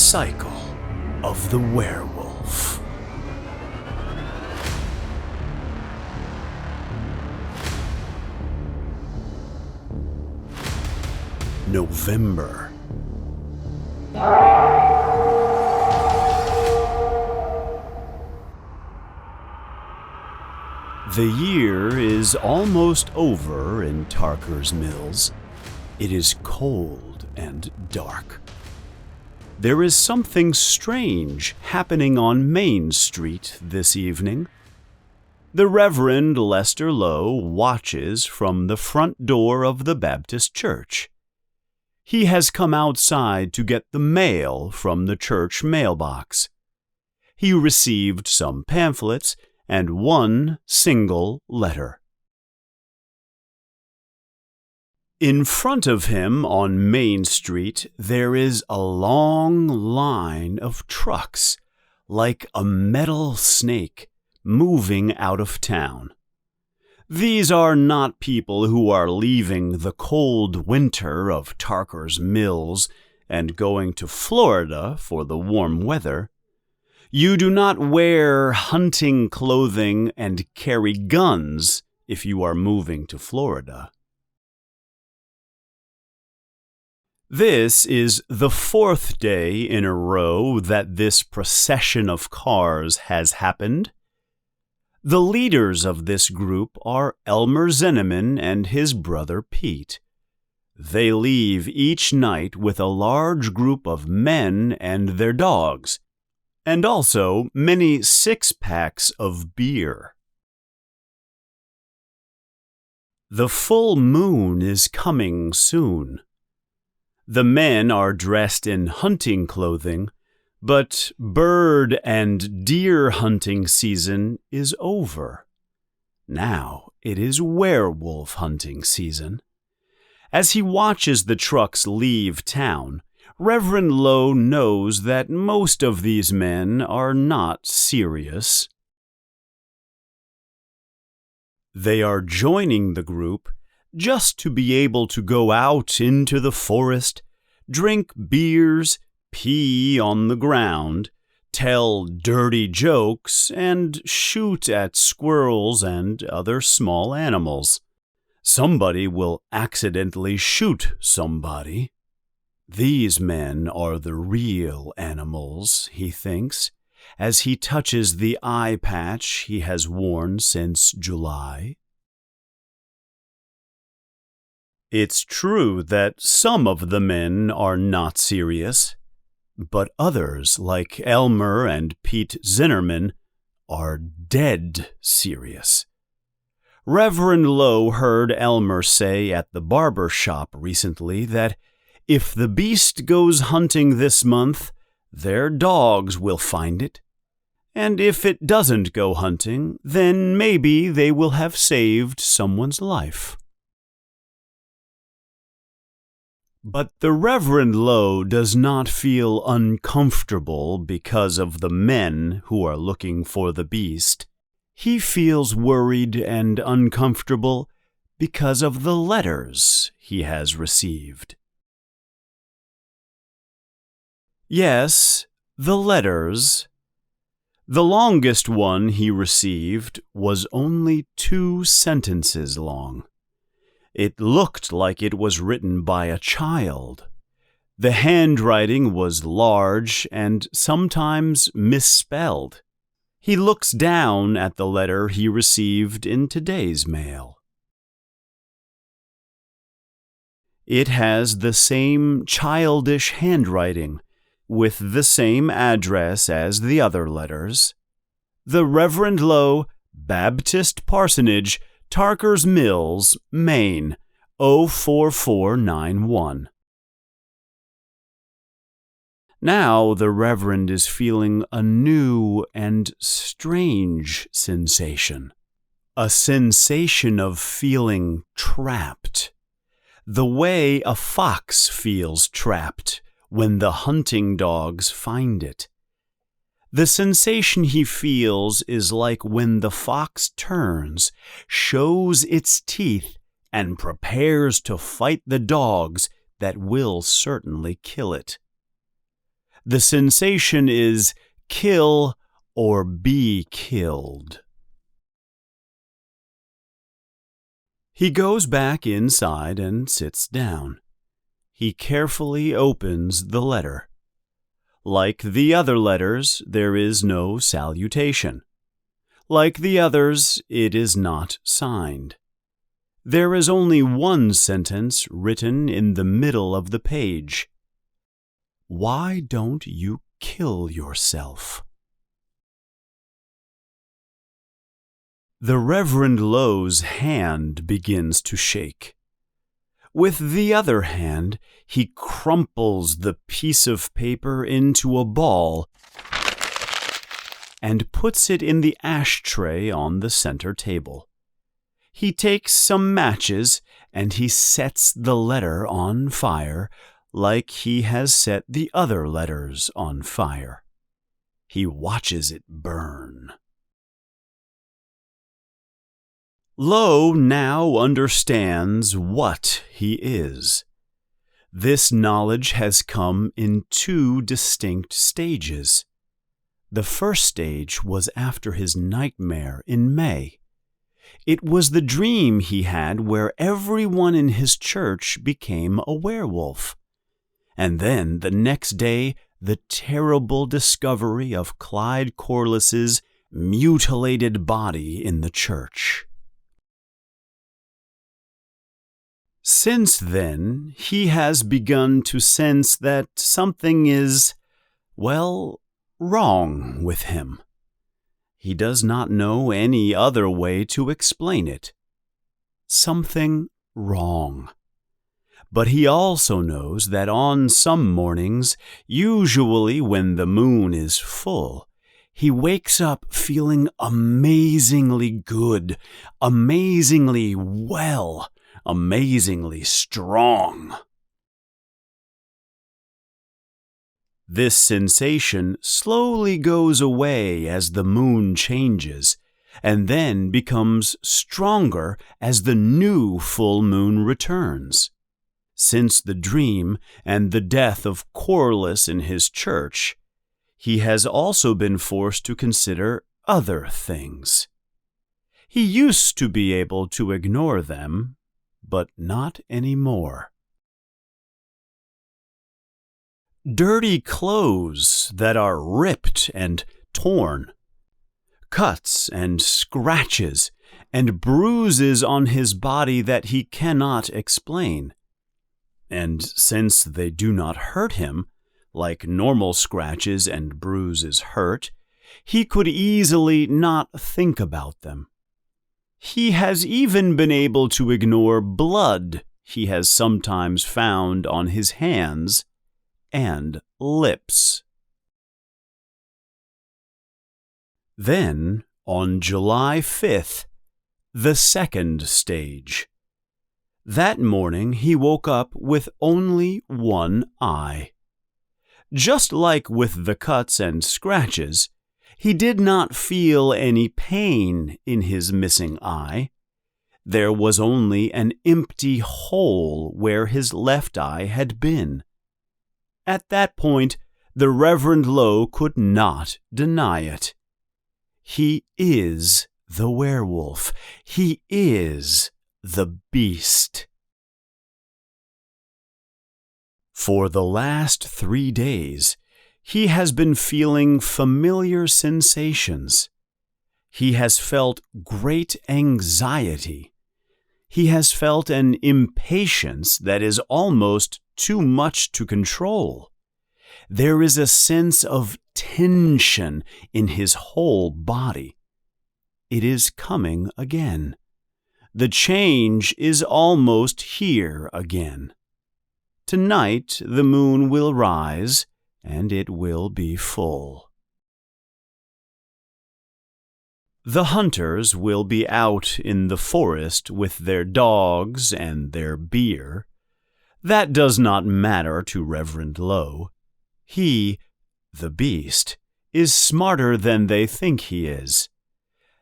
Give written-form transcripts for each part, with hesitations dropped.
cycle of the werewolf. November. The year is almost over in Tarker's Mills. It is cold and dark. There is something strange happening on Main Street this evening. The Reverend Lester Lowe watches from the front door of the Baptist church. He has come outside to get the mail from the church mailbox. He received some pamphlets and one single letter. In front of him on Main Street, there is a long line of trucks, like a metal snake, moving out of town. These are not people who are leaving the cold winter of Tarker's Mills and going to Florida for the warm weather. You do not wear hunting clothing and carry guns if you are moving to Florida. This is the fourth day in a row that this procession of cars has happened. The leaders of this group are Elmer Zinnemann and his brother Pete. They leave each night with a large group of men and their dogs, and also many six-packs of beer. The full moon is coming soon. The men are dressed in hunting clothing, but bird and deer hunting season is over. Now it is werewolf hunting season. As he watches the trucks leave town, Reverend Lowe knows that most of these men are not serious. They are joining the group just to be able to go out into the forest, drink beers, pee on the ground, tell dirty jokes, and shoot at squirrels and other small animals. Somebody will accidentally shoot somebody. These men are the real animals, he thinks, as he touches the eye patch he has worn since July. It's true that some of the men are not serious, but others, like Elmer and Pete Zinnemann, are dead serious. Reverend Lowe heard Elmer say at the barber shop recently that if the beast goes hunting this month, their dogs will find it. And if it doesn't go hunting, then maybe they will have saved someone's life. But the Reverend Lowe does not feel uncomfortable because of the men who are looking for the beast. He feels worried and uncomfortable because of the letters he has received. Yes, the letters. The longest one he received was only 2 sentences long. It looked like it was written by a child. The handwriting was large and sometimes misspelled. He looks down at the letter he received in today's mail. It has the same childish handwriting, with the same address as the other letters. The Reverend Lowe, Baptist Parsonage, Tarker's Mills, Maine, 04491. Now the Reverend is feeling a new and strange sensation. A sensation of feeling trapped. The way a fox feels trapped when the hunting dogs find it. The sensation he feels is like when the fox turns, shows its teeth, and prepares to fight the dogs that will certainly kill it. The sensation is kill or be killed. He goes back inside and sits down. He carefully opens the letter. Like the other letters, there is no salutation. Like the others, it is not signed. There is only one sentence written in the middle of the page. Why don't you kill yourself? The Reverend Lowe's hand begins to shake. With the other hand, he crumples the piece of paper into a ball and puts it in the ashtray on the center table. He takes some matches and he sets the letter on fire like he has set the other letters on fire. He watches it burn. Lowe now understands what he is. This knowledge has come in two distinct stages. The first stage was after his nightmare in May. It was the dream he had where everyone in his church became a werewolf. And then the next day, the terrible discovery of Clyde Corliss's mutilated body in the church. Since then, he has begun to sense that something is, well, wrong with him. He does not know any other way to explain it. Something wrong. But he also knows that on some mornings, usually when the moon is full, he wakes up feeling amazingly good, amazingly well, amazingly strong. This sensation slowly goes away as the moon changes, and then becomes stronger as the new full moon returns. Since the dream and the death of Corliss in his church, he has also been forced to consider other things. He used to be able to ignore them, but not anymore. Dirty clothes that are ripped and torn, cuts and scratches and bruises on his body that he cannot explain. And since they do not hurt him, like normal scratches and bruises hurt, he could easily not think about them. He has even been able to ignore blood he has sometimes found on his hands and lips. Then, on July 5th, the second stage. That morning he woke up with only one eye. Just like with the cuts and scratches, he did not feel any pain in his missing eye. There was only an empty hole where his left eye had been. At that point, the Reverend Lowe could not deny it. He is the werewolf. He is the beast. For the last 3 days, he has been feeling familiar sensations. He has felt great anxiety. He has felt an impatience that is almost too much to control. There is a sense of tension in his whole body. It is coming again. The change is almost here again. Tonight the moon will rise, and it will be full. The hunters will be out in the forest with their dogs and their beer. That does not matter to Reverend Lowe. He, the beast, is smarter than they think he is.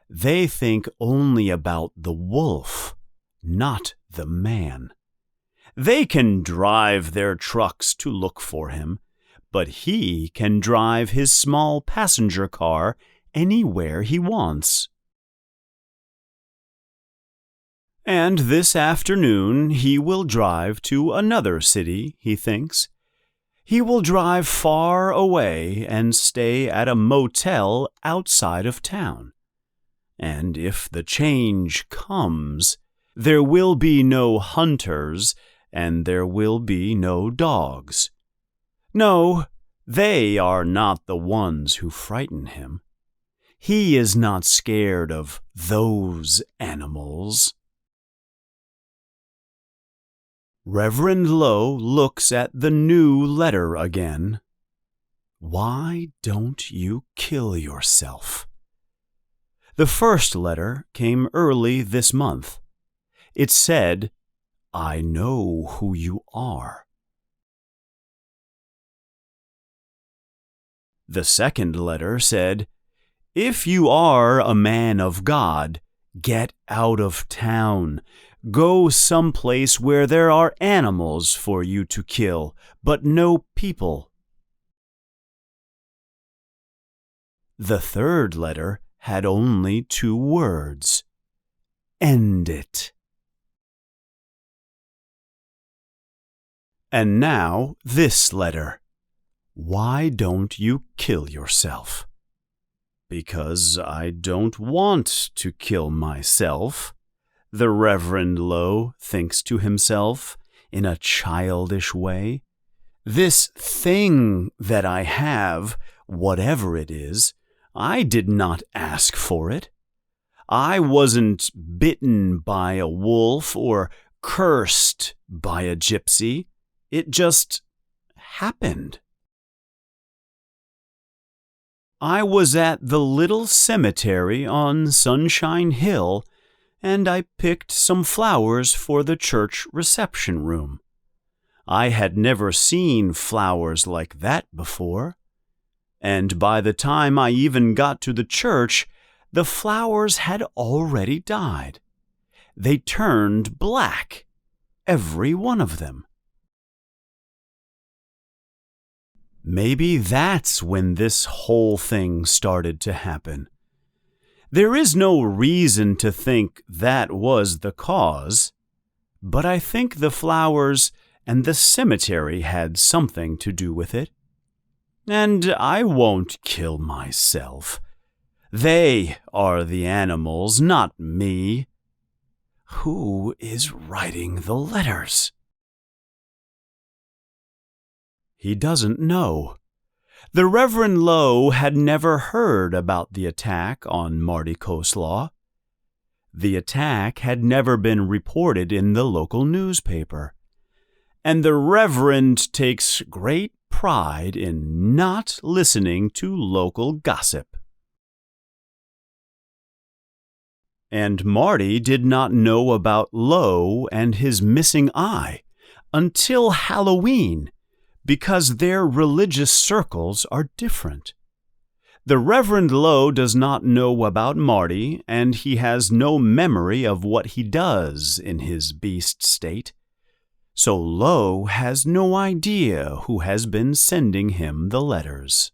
They think only about the wolf, not the man. They can drive their trucks to look for him, but he can drive his small passenger car anywhere he wants. And this afternoon he will drive to another city, he thinks. He will drive far away and stay at a motel outside of town. And if the change comes, there will be no hunters and there will be no dogs. No, they are not the ones who frighten him. He is not scared of those animals. Reverend Lowe looks at the new letter again. Why don't you kill yourself? The first letter came early this month. It said, I know who you are. The second letter said, if you are a man of God, get out of town. Go someplace where there are animals for you to kill, but no people. The third letter had only 2 words. End it. And now this letter. Why don't you kill yourself? Because I don't want to kill myself. The Reverend Lowe thinks to himself in a childish way. This thing that I have, whatever it is, I did not ask for it. I wasn't bitten by a wolf or cursed by a gypsy. It just happened. I was at the little cemetery on Sunshine Hill, and I picked some flowers for the church reception room. I had never seen flowers like that before, and by the time I even got to the church, the flowers had already died. They turned black, every one of them. Maybe that's when this whole thing started to happen. There is no reason to think that was the cause, but I think the flowers and the cemetery had something to do with it. And I won't kill myself. They are the animals, not me. Who is writing the letters? He doesn't know. The Reverend Lowe had never heard about the attack on Marty Coslaw. The attack had never been reported in the local newspaper, and the Reverend takes great pride in not listening to local gossip. And Marty did not know about Lowe and his missing eye until Halloween, because their religious circles are different. The Reverend Lowe does not know about Marty, and he has no memory of what he does in his beast state. So Lowe has no idea who has been sending him the letters.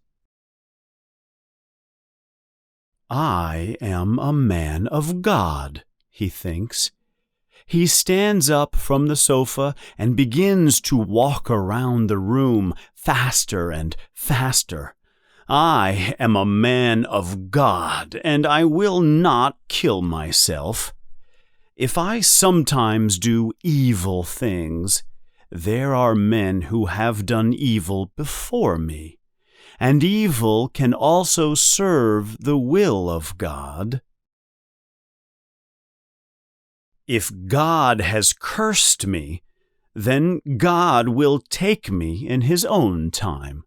I am a man of God, he thinks. He stands up from the sofa and begins to walk around the room faster and faster. I am a man of God, and I will not kill myself. If I sometimes do evil things, there are men who have done evil before me, and evil can also serve the will of God. If God has cursed me, then God will take me in his own time.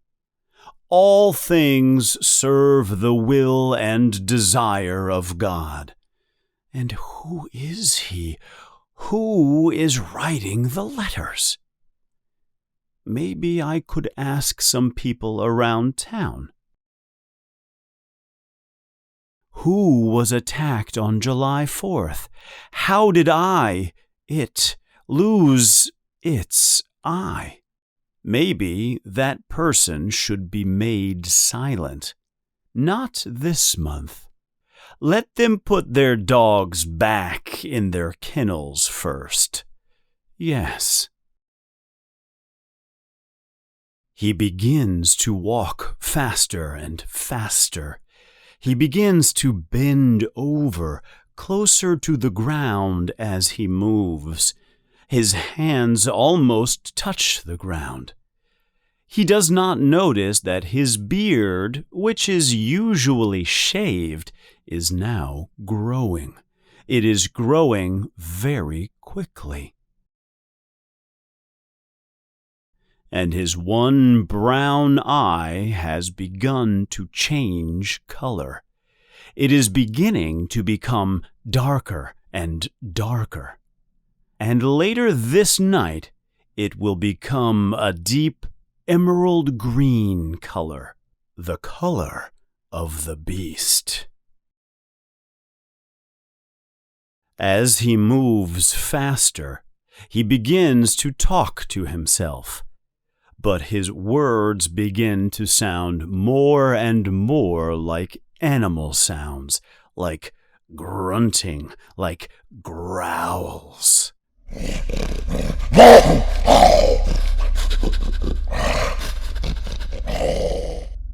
All things serve the will and desire of God. And who is he? Who is writing the letters? Maybe I could ask some people around town. Who was attacked on July 4th? How did it lose its eye? Maybe that person should be made silent. Not this month. Let them put their dogs back in their kennels first. Yes. He begins to walk faster and faster. He begins to bend over, closer to the ground as he moves. His hands almost touch the ground. He does not notice that his beard, which is usually shaved, is now growing. It is growing very quickly. And his one brown eye has begun to change color. It is beginning to become darker and darker. And later this night, it will become a deep emerald green color, the color of the beast. As he moves faster, he begins to talk to himself. But his words begin to sound more and more like animal sounds, like grunting, like growls.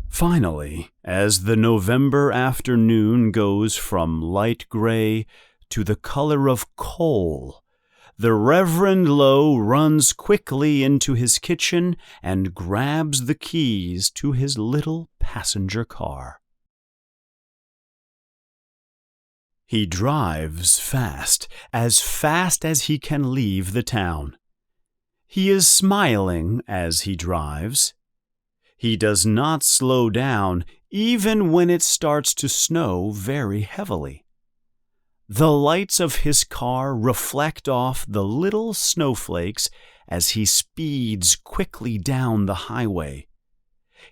Finally, as the November afternoon goes from light gray to the color of coal, the Reverend Lowe runs quickly into his kitchen and grabs the keys to his little passenger car. He drives fast as he can leave the town. He is smiling as he drives. He does not slow down even when it starts to snow very heavily. The lights of his car reflect off the little snowflakes as he speeds quickly down the highway.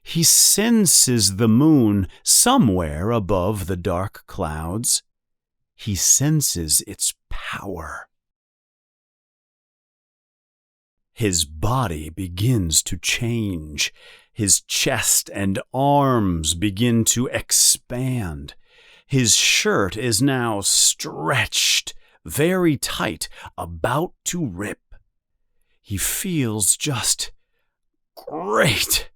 He senses the moon somewhere above the dark clouds. He senses its power. His body begins to change. His chest and arms begin to expand. His shirt is now stretched, very tight, about to rip. He feels just great.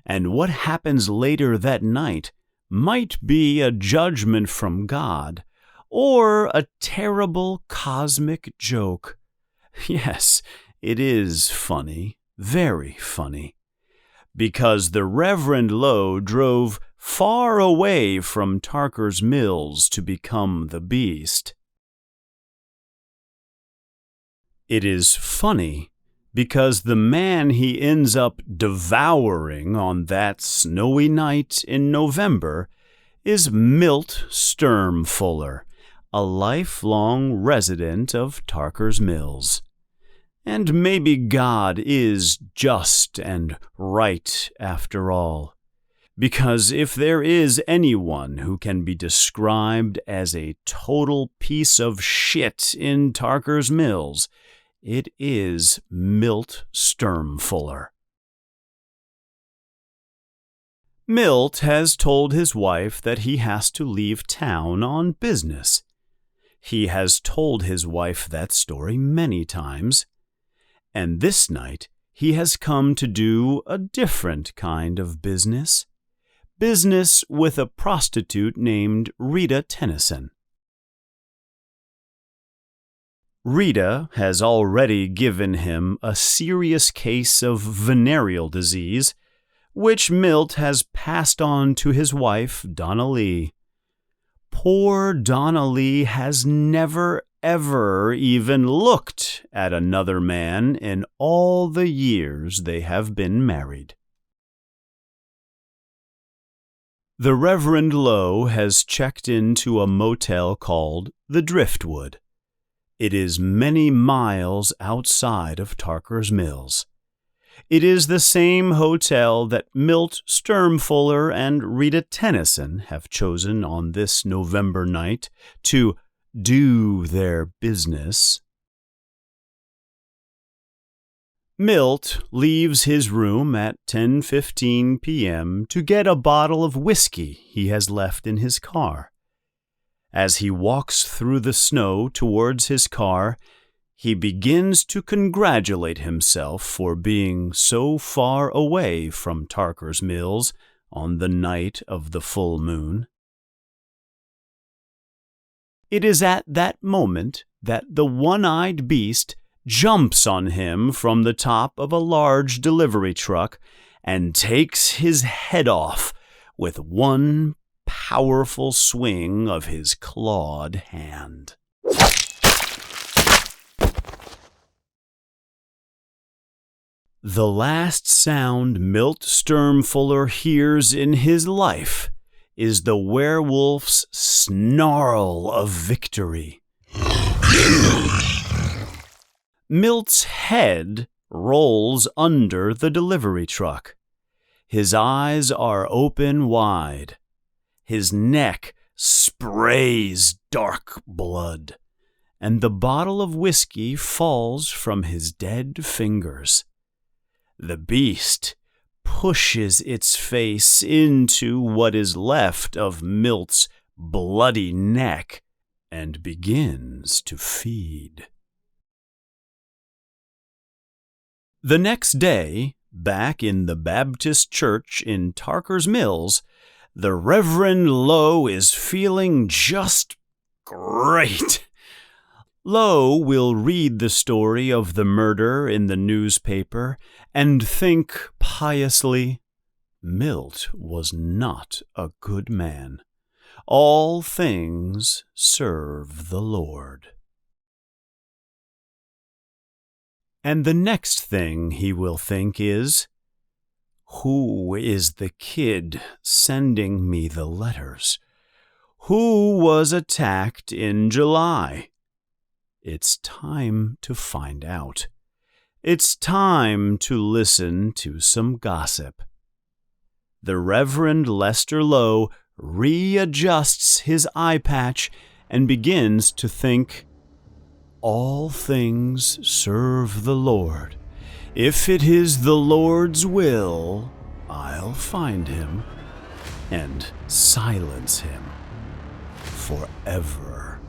And what happens later that night might be a judgment from God or a terrible cosmic joke. Yes, it is funny, very funny. Because the Reverend Lowe drove far away from Tarker's Mills to become the beast. It is funny because the man he ends up devouring on that snowy night in November is Milt Sturmfuller, a lifelong resident of Tarker's Mills. And maybe God is just and right after all, because if there is anyone who can be described as a total piece of shit in Tarker's Mills, it is Milt Sturmfuller. Milt has told his wife that he has to leave town on business. He has told his wife that story many times. And this night, he has come to do a different kind of business. Business with a prostitute named Rita Tennyson. Rita has already given him a serious case of venereal disease, which Milt has passed on to his wife, Donna Lee. Poor Donna Lee has never ever even looked at another man in all the years they have been married. The Reverend Lowe has checked into a motel called the Driftwood. It is many miles outside of Tarker's Mills. It is the same hotel that Milt Sturmfuller and Rita Tennyson have chosen on this November night to do their business. Milt leaves his room at 10:15 p.m. to get a bottle of whiskey he has left in his car. As he walks through the snow towards his car, he begins to congratulate himself for being so far away from Tarker's Mills on the night of the full moon. It is at that moment that the one-eyed beast jumps on him from the top of a large delivery truck and takes his head off with one powerful swing of his clawed hand. The last sound Milt Sturmfuller hears in his life is the werewolf's snarl of victory. Milt's head rolls under the delivery truck. His eyes are open wide. His neck sprays dark blood, and the bottle of whiskey falls from his dead fingers. The beast pushes its face into what is left of Milt's bloody neck and begins to feed. The next day, back in the Baptist church in Tarker's Mills, the Reverend Lowe is feeling just great. Lowe will read the story of the murder in the newspaper and think piously, Milt was not a good man. All things serve the Lord. And the next thing he will think is, who is the kid sending me the letters? Who was attacked in July? It's time to find out. It's time to listen to some gossip. The Reverend Lester Lowe readjusts his eye patch and begins to think, all things serve the Lord. If it is the Lord's will, I'll find him and silence him forever.